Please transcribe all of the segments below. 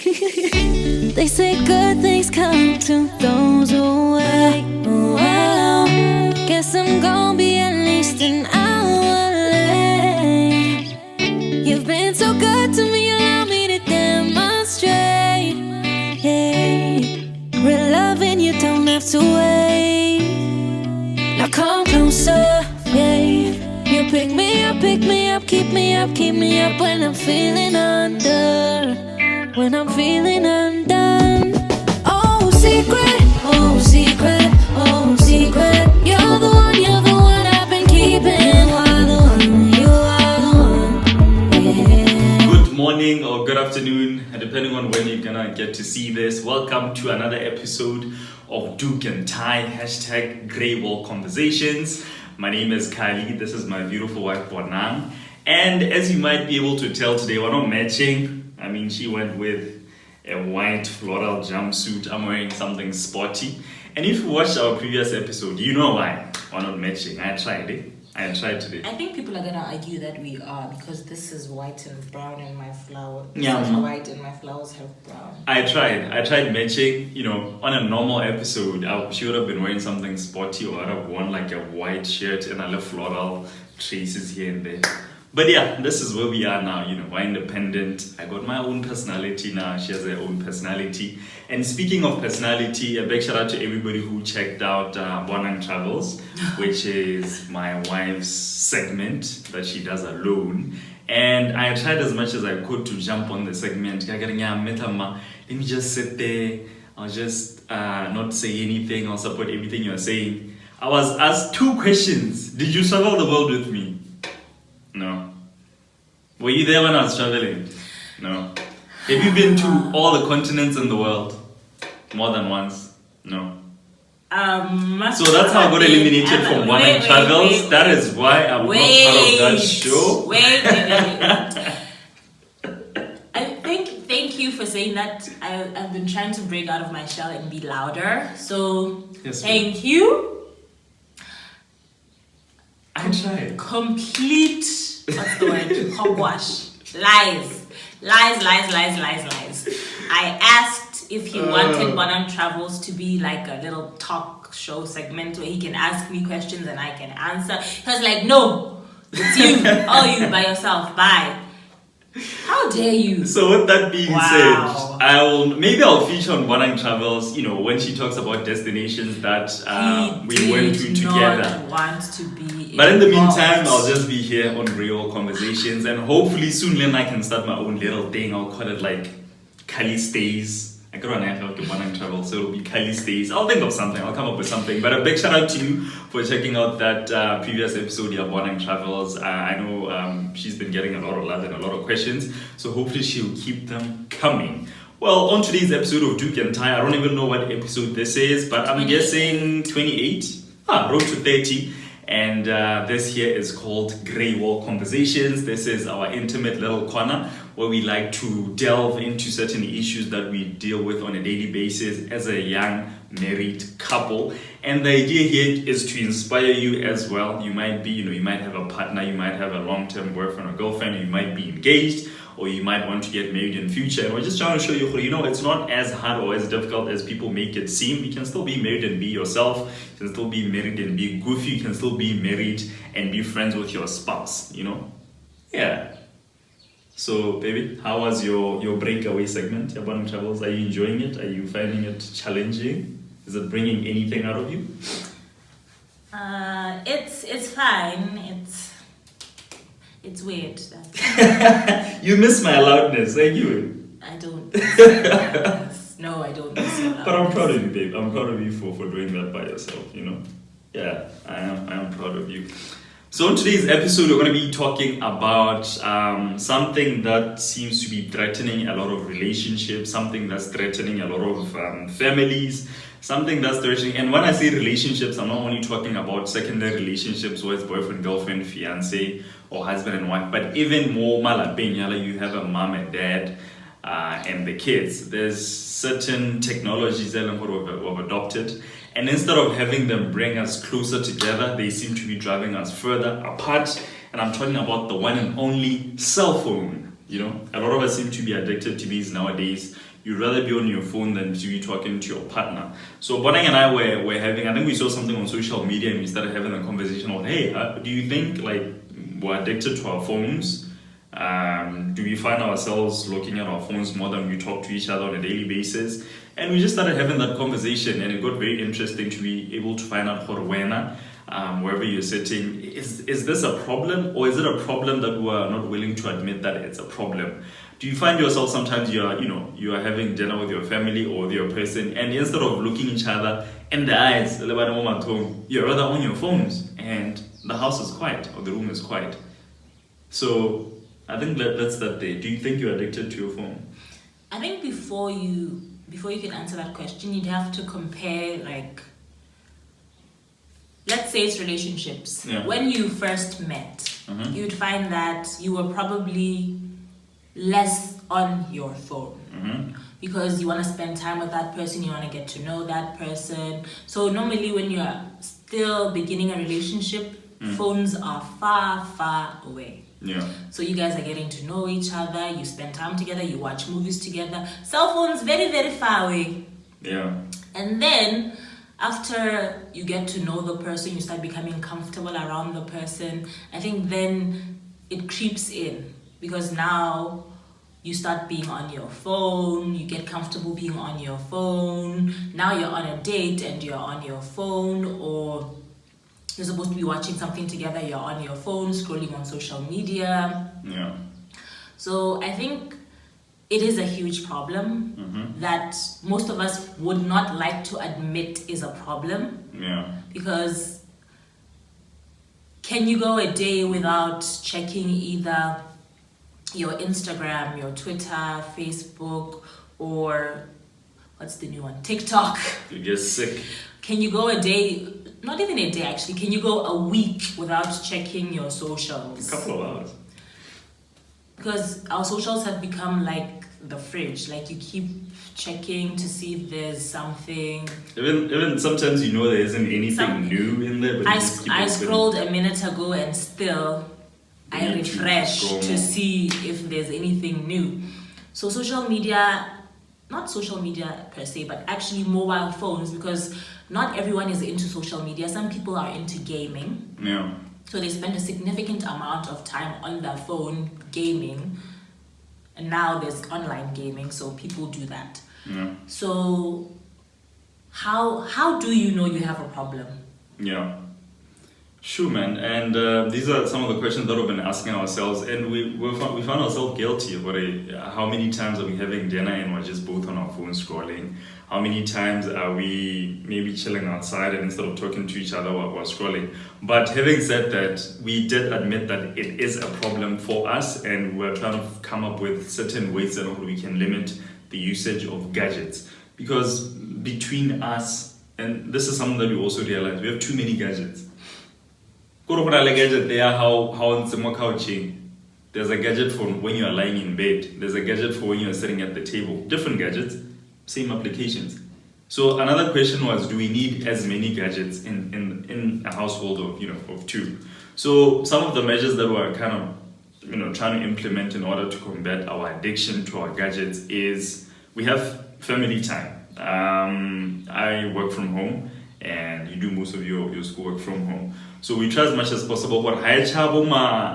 They say good things come to those who wait. Well, guess I'm gonna be at least an hour late. You've been so good to me, allow me to demonstrate. Hey, real loving, you don't have to wait. Now come closer, yeah. You pick me up, keep me up when I'm feeling under. When I'm feeling undone. Oh secret, oh secret, oh secret. You're the one I've been keeping. You are the one, yeah. Good morning or good afternoon, depending on when you're gonna get to see this. Welcome to another episode of Doek Tie, #Grey Wall Conversations. My name is Kylie, this is my beautiful wife Bonang. And as you might be able to tell today, we're not matching. I mean, she went with a white floral jumpsuit. I'm wearing something sporty. And if you watched our previous episode, you know why we're not matching. I tried today. I think people are gonna argue that we are because this is white and brown and my flower. Yeah. This is white and my flowers have brown. I tried matching. You know, on a normal episode, she would have been wearing something sporty, or I'd have worn like a white shirt and I left floral traces here and there. But yeah, this is where we are now, you know, we're independent. I got my own personality now, she has her own personality. And speaking of personality, a big shout out to everybody who checked out Bonang Travels, which is my wife's segment that she does alone. And I tried as much as I could to jump on the segment. Let me just sit there, I'll just not say anything, I'll support everything you're saying. I was asked 2 questions. Did you travel the world with me? No. Were you there when I was traveling? No. Have you been to all the continents in the world? More than once? No. So that's how I got eliminated from Bonang Travels. That is why I'm not part of that show. Wait. Thank you for saying that. I've been trying to break out of my shell and be louder. So yes, thank you. I tried. Complete, what's the word? Hogwash. Lies. I asked if he wanted Bonang Travels to be like a little talk show segment where he can ask me questions and I can answer. He was like, no, it's you. All you by yourself. Bye. How dare you? So with that being said, I'll feature on Bonang Travels, you know, when she talks about destinations that we went to together. Want to be but in the meantime, I'll just be here on Real Conversations, and hopefully soon then I can start my own little thing. I'll call it like Kylie Stays. I got an idea to Bonang Travel, so it'll be Kylie Stays. I'll think of something. I'll come up with something. But a big shout out to you for checking out that previous episode of Bonang Travels. I know she's been getting a lot of love and a lot of questions, so hopefully she'll keep them coming. Well, on today's episode of Doek Tie, I don't even know what episode this is, but I'm guessing 28. Road to 30. And this here is called Grey Wall Conversations. This is our intimate little corner where we like to delve into certain issues that we deal with on a daily basis as a young married couple. And the idea here is to inspire you as well. You might be, you might have a partner, you might have a long-term boyfriend or girlfriend, you might be engaged, or you might want to get married in the future. And we're just trying to show you, it's not as hard or as difficult as people make it seem. You can still be married and be yourself. You can still be married and be goofy. You can still be married and be friends with your spouse, Yeah. So, baby, how was your breakaway segment, your Bonang Travels? Are you enjoying it? Are you finding it challenging? Is it bringing anything out of you? It's fine. It's weird. You miss my loudness, like you. I don't miss your loudness. No, I don't miss your loudness. But I'm proud of you, babe. I'm proud of you for doing that by yourself, Yeah, I am proud of you. So in today's episode, we're going to be talking about something that seems to be threatening a lot of relationships, something that's threatening a lot of families, something that's threatening. And when I say relationships, I'm not only talking about secondary relationships with boyfriend, girlfriend, fiance, or husband and wife, but even more malapenya, you have a mom and dad and the kids. There's certain technologies that we've adopted. And instead of having them bring us closer together, they seem to be driving us further apart. And I'm talking about the one and only cell phone. You know, a lot of us seem to be addicted to these nowadays. You'd rather be on your phone than to be talking to your partner. So Bonang and I were having, I think we saw something on social media and we started having a conversation on, hey, do you think like we're addicted to our phones? Do we find ourselves looking at our phones more than we talk to each other on a daily basis? And we just started having that conversation, and it got very interesting to be able to find out wherever you're sitting, is this a problem, or is it a problem that we are not willing to admit that it's a problem? Do you find yourself sometimes you are having dinner with your family or with your person, and instead of looking each other in the eyes, you're rather on your phones, and the house is quiet or the room is quiet? So I think that's that day. Do you think you're addicted to your phone? I think before you can answer that question, you'd have to compare, like, let's say it's relationships. Yeah. When you first met, you'd find that you were probably less on your phone because you want to spend time with that person, you want to get to know that person. So normally when you're still beginning a relationship, phones are far, far away. Yeah. So you guys are getting to know each other, you spend time together, you watch movies together. Cell phones very, very far away. Yeah. And then after you get to know the person, you start becoming comfortable around the person. I think then it creeps in because now you start being on your phone, you get comfortable being on your phone. Now you're on a date and you're on your phone, or you're supposed to be watching something together, you're on your phone, scrolling on social media. Yeah. So I think it is a huge problem that most of us would not like to admit is a problem. Yeah. Because can you go a day without checking either your Instagram, your Twitter, Facebook, or what's the new one? TikTok. You get sick. Can you go a day, not even a day actually, can you go a week without checking your socials? A couple of hours. Because our socials have become like the fridge, like you keep checking to see if there's something. Even sometimes there isn't anything new in there, but I scrolled a minute ago and still I refresh to see if there's anything new. So social media, not social media per se, but actually mobile phones, because not everyone is into social media. Some people are into gaming. Yeah. So they spend a significant amount of time on their phone gaming. And now there's online gaming, so people do that. Yeah. So how do you know you have a problem? Yeah. Sure, man. And these are some of the questions that we've been asking ourselves, and we found ourselves guilty about it. How many times are we having dinner and we're just both on our phones scrolling? How many times are we maybe chilling outside and instead of talking to each other we're scrolling? But having said that, we did admit that it is a problem for us, and we're trying to come up with certain ways that we can limit the usage of gadgets. Because between us, and this is something that we also realize, we have too many gadgets. Gadget there, how in some couching. There's a gadget for when you are lying in bed. There's a gadget for when you are sitting at the table. Different gadgets, same applications. So another question was, do we need as many gadgets in a household of two? So some of the measures that we're kind of trying to implement in order to combat our addiction to our gadgets is we have family time. I work from home, and you do most of your schoolwork from home. So we try as much as possible. But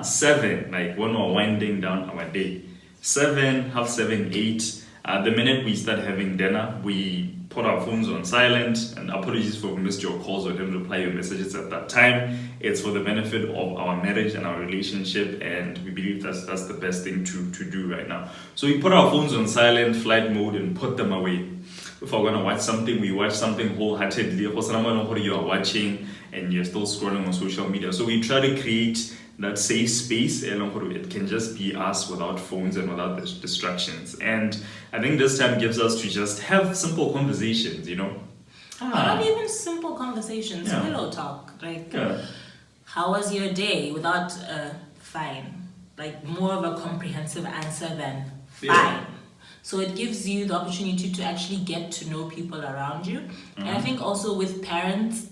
7, like when we're winding down our day, 7, half 7, 8. The minute we start having dinner, we put our phones on silent. And apologies for missed your calls or didn't reply your messages at that time. It's for the benefit of our marriage and our relationship, and we believe that's the best thing to do right now. So we put our phones on silent, flight mode, and put them away. If we're gonna watch something, we watch something wholeheartedly. You are watching and you're still scrolling on social media. So we try to create that safe space. It can just be us without phones and without the distractions. And I think this time gives us to just have simple conversations, Not even simple conversations, pillow talk. Like, how was your day? Without fine. Like more of a comprehensive answer than fine. Yeah. So it gives you the opportunity to actually get to know people around you. And I think also with parents,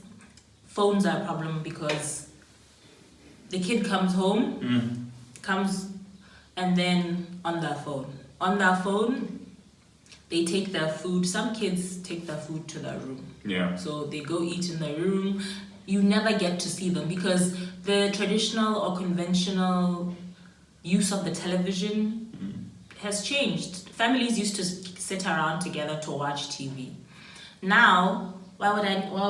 phones are a problem because the kid comes home, comes and then on their phone. On their phone, they take their food. Some kids take their food to their room. Yeah. So they go eat in the room. You never get to see them because the traditional or conventional use of the television has changed. Families used to sit around together to watch TV. Now, why would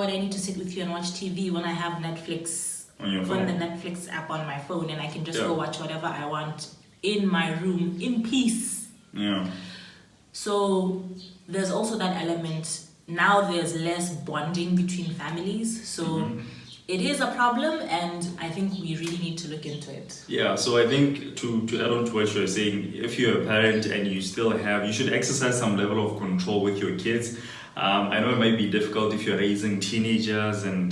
I need to sit with you and watch TV when I have Netflix on your phone? The Netflix app on my phone, and I can just go watch whatever I want in my room in peace. Yeah. So there's also that element. Now there's less bonding between families. So it is a problem, and I think we really need to look into it. Yeah, so I think to add on to what you're saying, if you're a parent and you should exercise some level of control with your kids. I know it might be difficult if you're raising teenagers, and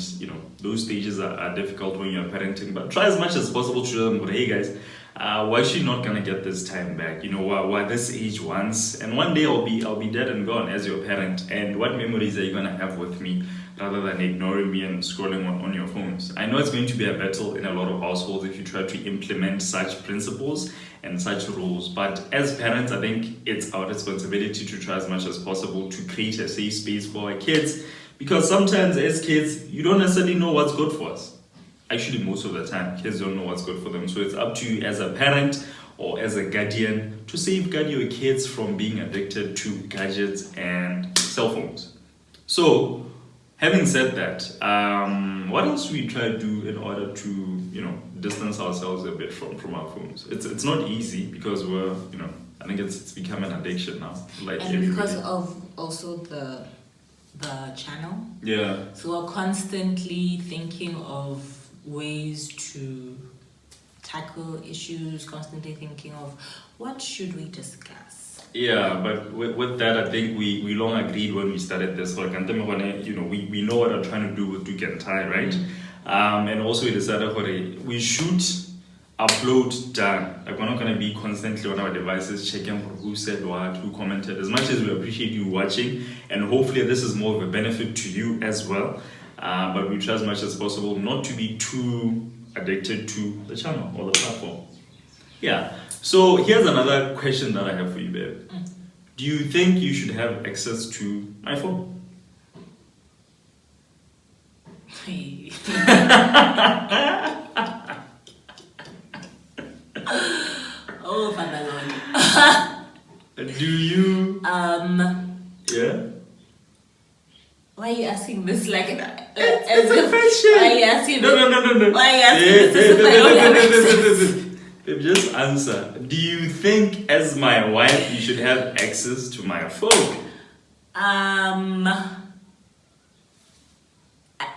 those stages are difficult when you're parenting, but try as much as possible to show them, hey guys, why is she not gonna get this time back? Why this age once, and one day I'll be dead and gone as your parent, and what memories are you gonna have with me rather than ignoring me and scrolling on your phones? I know it's going to be a battle in a lot of households if you try to implement such principles and such rules, but as parents, I think it's our responsibility to try as much as possible to create a safe space for our kids, because sometimes as kids, you don't necessarily know what's good for us. Actually, most of the time, kids don't know what's good for them. So it's up to you as a parent or as a guardian to safeguard your kids from being addicted to gadgets and cell phones. So, having said that, what else do we try to do in order to, distance ourselves a bit from our phones? It's not easy because we're, I think it's become an addiction now. And because of also the channel. Yeah. So we're constantly thinking of ways to tackle issues, constantly thinking of what should we discuss. Yeah, but with that, I think we long agreed when we started this work, and we know what I'm trying to do with Doek Tie, right? And also we decided we should upload done. Like, we're not going to be constantly on our devices checking who said what, who commented. As much as we appreciate you watching, and hopefully this is more of a benefit to you as well. But we try as much as possible not to be too addicted to the channel or the platform. Yeah. So here's another question that I have for you, babe. Do you think you should have access to my phone? Oh, Father Lord. Do you? Yeah. Why are you asking this like as It's a if? question. Why are you asking? No. Why are you asking this as if I don't have access? Babe, just answer. Do you think, as my wife, you should have access to my phone?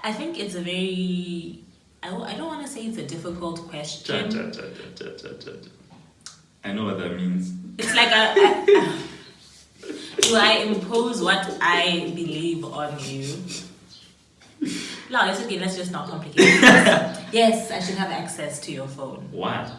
I think it's a very. I don't want to say it's a difficult question. I know what that means. It's like do I impose what I believe on you? No, it's okay. Let's just not complicate it. Yes, I should have access to your phone. Why?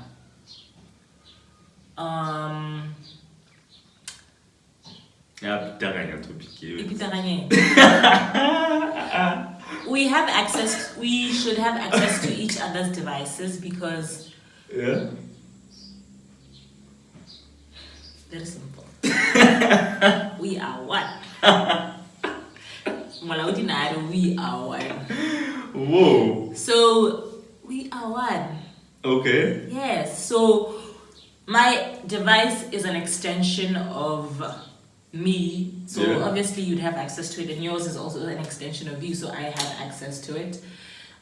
We have access. We should have access to each other's devices because. Yeah. Very simple. We are one. We are one. Whoa. So we are one. Okay. Yes. So my device is an extension of me. So obviously you'd have access to it, and yours is also an extension of you. So I have access to it.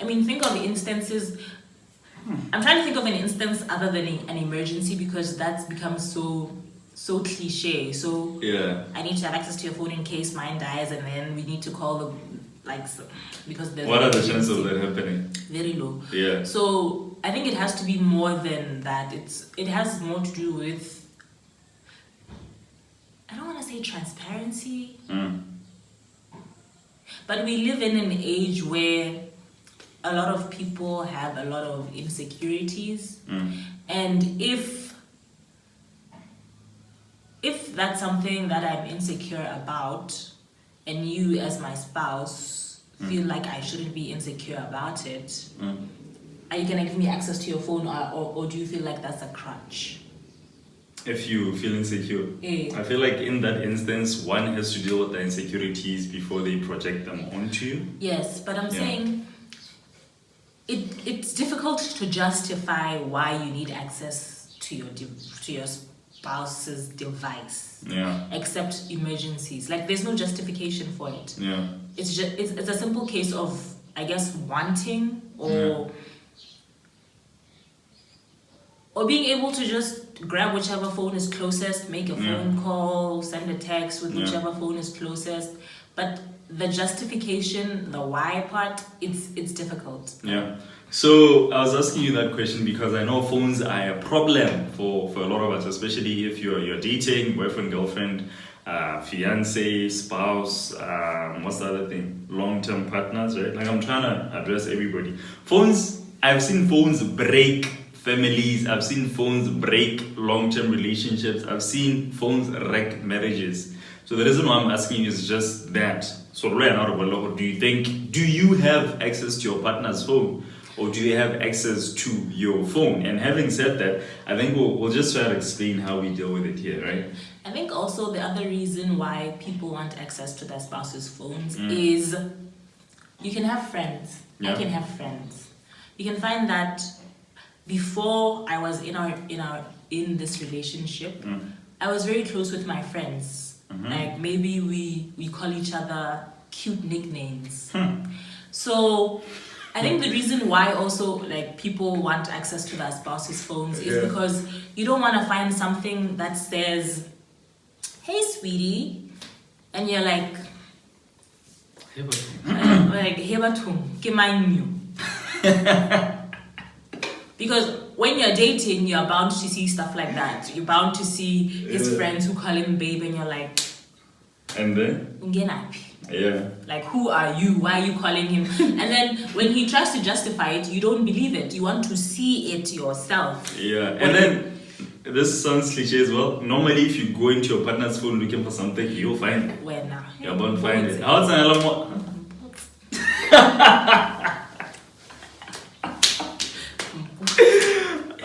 I mean, think of instances. I'm trying to think of an instance other than an emergency, because that's become so cliche. So I need to have access to your phone in case mine dies, and then we need to call the because there's. What are the chances of that happening? Very low. Yeah. So I think it has to be more than that. It has more to do with, I don't want to say transparency, but we live in an age where a lot of people have a lot of insecurities, and if that's something that I'm insecure about, and you as my spouse feel like I shouldn't be insecure about it, are you gonna give me access to your phone, or do you feel like that's a crutch? if you feel insecure. Yeah. I feel like in that instance, one has to deal with the insecurities before they project them onto you. Yes, but I'm Yeah. saying it's difficult to justify why you need access to your spouse's device, Yeah, except emergencies. Like there's no justification for it. yeah, It's just it's a simple case of, I guess, wanting or being able to just grab whichever phone is closest, make a phone call, send a text with whichever phone is closest. But the justification, the why part, it's difficult. yeah. So I was asking you that question because I know phones are a problem for a lot of us, especially if you're dating, boyfriend, girlfriend, fiance, spouse, what's the other thing? Long-term partners, right? Like I'm trying to address everybody. Phones, I've seen phones break families, I've seen phones break long-term relationships, I've seen phones wreck marriages. So the reason why I'm asking you is just that. So right now, do you have access to your partner's phone? Or do you have access to your phone? And having said that, I think we'll just try to explain how we deal with it here, right? I think also the other reason why people want access to their spouse's phones is you can have friends. Yeah. I can have friends. You can find that before I was in this relationship, I was very close with my friends. Like maybe we call each other cute nicknames. So I think the reason why also like people want access to their spouse's phones is because you don't want to find something that says, "Hey, sweetie," and you're like, "Hebatum, ke manyu." Because when you're dating, you're bound to see stuff like that. You're bound to see his friends who call him babe, and you're like, and then? "Ngenapi?" Yeah. Like, who are you? Why are you calling him? And then when he tries to justify it, you don't believe it. You want to see it yourself. Yeah. And then, this sounds cliche as well. Normally, if you go into your partner's phone looking for something, you'll find it. Where now? You're bound to find it. How's an alarm?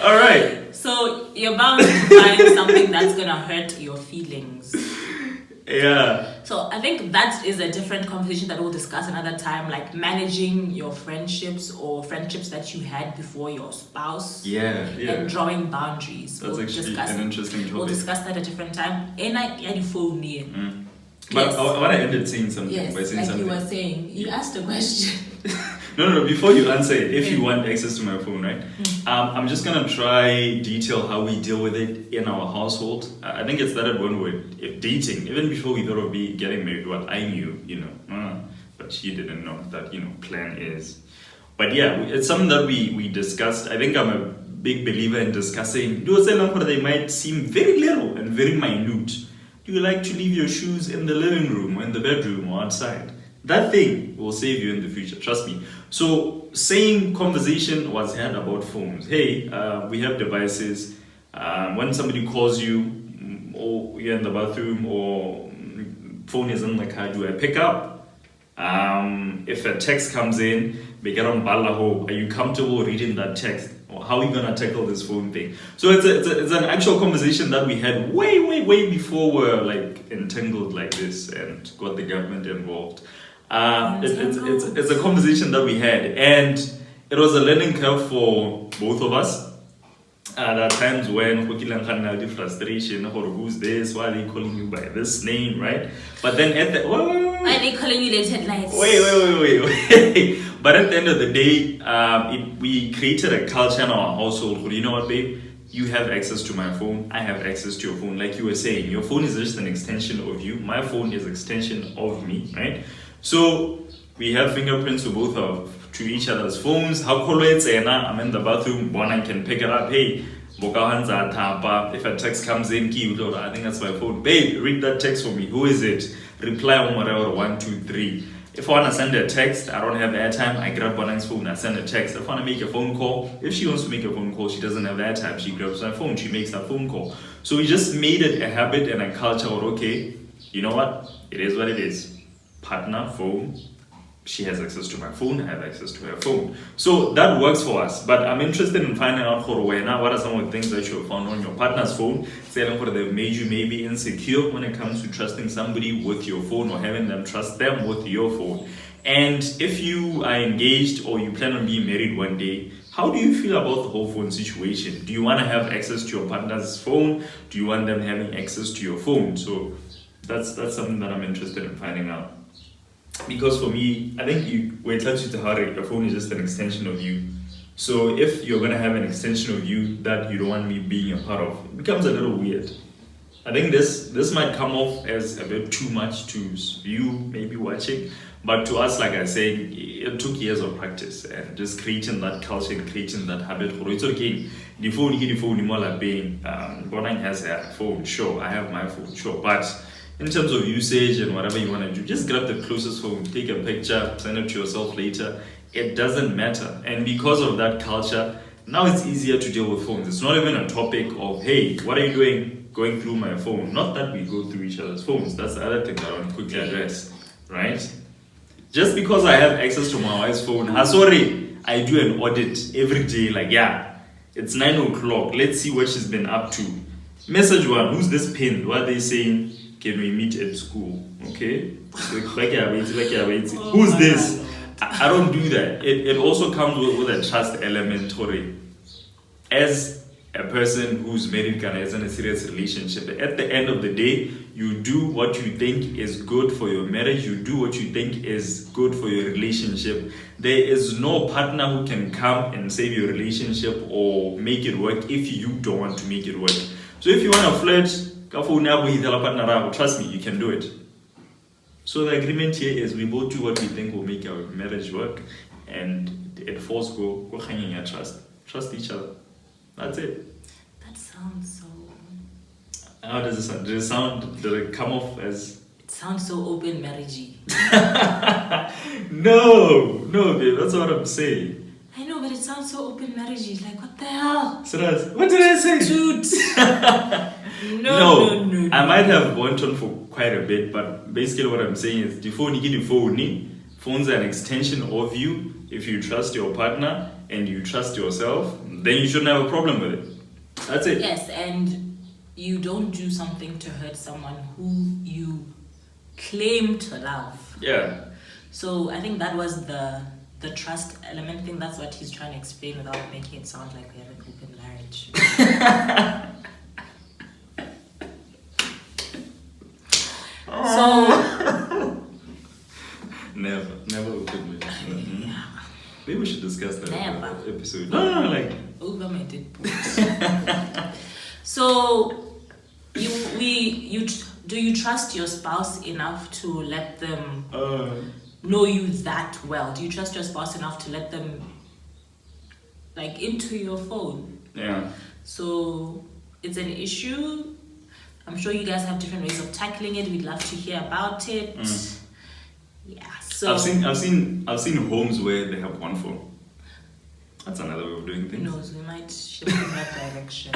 All right. So you're bound to find something that's gonna hurt your feelings. Yeah. So I think that is a different conversation that we'll discuss another time, like managing your friendships or friendships that you had before your spouse. Yeah. And drawing boundaries. That's actually an interesting topic. We'll discuss that at a different time. And I had phone here. But Yes. I want to end it saying something. Yes, by saying like something. you were saying. You asked a question. No, before you answer it, if you want access to my phone, right? I'm just going to try detail how we deal with it in our household. I think it started when we were dating, even before we thought of getting married. What I knew, but she didn't know that, plan is. But yeah, it's something that we discussed. I think I'm a big believer in discussing. They might seem very little and very minute. Do you like to leave your shoes in the living room or in the bedroom or outside? That thing will save you in the future, trust me. So, same conversation was had about phones. Hey, we have devices. When somebody calls you, or you're in the bathroom, or phone is in the car, do I pick up? If a text comes in, are you comfortable reading that text? Or how are you gonna tackle this phone thing? So it's an actual conversation that we had way before we're like entangled like this and got the government involved. It's a conversation that we had, and it was a learning curve for both of us. There are times when the frustration, who's this? Why are they calling you by this name, right? But then at the Why are they calling you late at night? Wait. But at the end of the day, we created a culture in our household where, you know what, babe? You have access to my phone. I have access to your phone. Like you were saying, your phone is just an extension of you. My phone is an extension of me, right? So we have fingerprints to each other's phones. How cool it's I'm in the bathroom. One, I can pick it up. Hey, if a text comes in, I think that's my phone. Babe, read that text for me. Who is it? Reply on whatever 1, 2, 3. If I want to send a text, I don't have airtime, I grab Bonang's phone, I send a text. If I want to make a phone call, if she wants to make a phone call, she doesn't have airtime, she grabs my phone, she makes that phone call. So we just made it a habit and a culture where, okay, you know what? It is what it is. Partner, phone, she has access to my phone, I have access to her phone. So that works for us. But I'm interested in finding out what are some of the things that you have found on your partner's phone, saying what they've made you maybe insecure when it comes to trusting somebody with your phone or having them trust them with your phone. And if you are engaged or you plan on being married one day, how do you feel about the whole phone situation? Do you want to have access to your partner's phone? Do you want them having access to your phone? So that's something that I'm interested in finding out. Because for me, I think when it touches to hurry, your phone is just an extension of you. So if you're going to have an extension of you that you don't want me being a part of, it becomes a little weird. I think this might come off as a bit too much to you, maybe watching. But to us, like I said, it took years of practice and just creating that culture and creating that habit. It's okay. The phone, more like being, Bonang has a phone, sure. I have my phone, sure. But in terms of usage and whatever you want to do, just grab the closest phone, take a picture, send it to yourself later. It doesn't matter. And because of that culture, now it's easier to deal with phones. It's not even a topic of, hey, what are you doing going through my phone? Not that we go through each other's phones. That's the other thing that I want to quickly address, right? Just because I have access to my wife's phone, I do an audit every day, like, yeah, it's 9 o'clock. Let's see what she's been up to. Message one, who's this pinned? What are they saying? Can we meet at school? Okay? Who's this? I don't do that. It also comes with a trust element, Tori. As a person who's married and is in a serious relationship, at the end of the day, you do what you think is good for your marriage, you do what you think is good for your relationship. There is no partner who can come and save your relationship or make it work if you don't want to make it work. So if you want to flirt, trust me, you can do it. So the agreement here is we both do what we think will make our marriage work, and it falls go hanging at trust each other. That's it. That sounds so. How does it sound? Did it come off as? It sounds so open marriagey. No, babe, that's what I'm saying. I know, but it sounds so open marriagey. Like, what the hell? Siraz, what did I say? Dude. No. I might have went on for quite a bit, but basically what I'm saying is the phone's an extension of you. If you trust your partner and you trust yourself, then you shouldn't have a problem with it. That's it. Yes, and you don't do something to hurt someone who you claim to love. Yeah. So I think that was the trust element thing. That's what he's trying to explain without making it sound like we have an open marriage. So never open marriage. Mm-hmm. Maybe we should discuss that episode. No, like over my dead point. So do you trust your spouse enough to let them know you that well? Do you trust your spouse enough to let them like into your phone? Yeah. So it's an issue. I'm sure you guys have different ways of tackling it. We'd love to hear about it. Yeah. So I've seen homes where they have one phone. That's another way of doing things. Who knows? We might shift in that direction.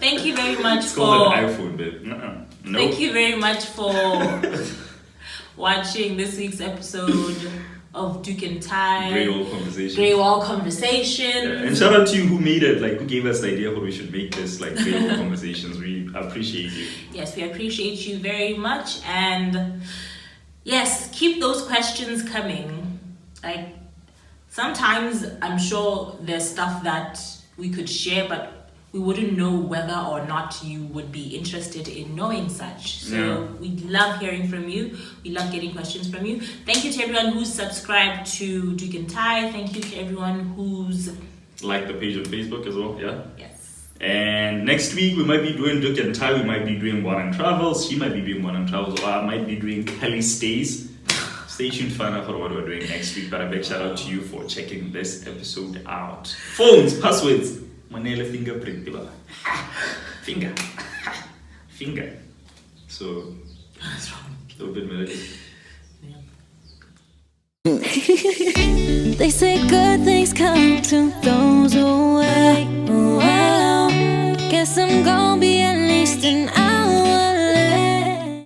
Thank you very much it's called an iPhone, babe. No. Thank you very much for watching this week's episode of Doek Tie. Grey Wall Conversations. Yeah. And shout out to you who made it, like who gave us the idea how we should make this like Grey Wall Conversations. We appreciate you. Yes, we appreciate you very much, and yes, keep those questions coming. Like sometimes I'm sure there's stuff that we could share, but we wouldn't know whether or not you would be interested in knowing such. So we love hearing from you. We love getting questions from you. Thank you to everyone who's subscribed to Doek Tie. Thank you to everyone who's liked the page on Facebook as well. Yeah. Yes. And next week we might be doing Doek Tie. We might be doing One and Travels. She might be doing One and Travels, or I might be doing Kelly Stays. Stay tuned to find out what we're doing next week. But a big shout out to you for checking this episode out. Phones, passwords. Manela fingerprint, finger. So, what's wrong? A little bit melody. They say good things come to those who wait. Well, guess I'm gonna be at least an hour.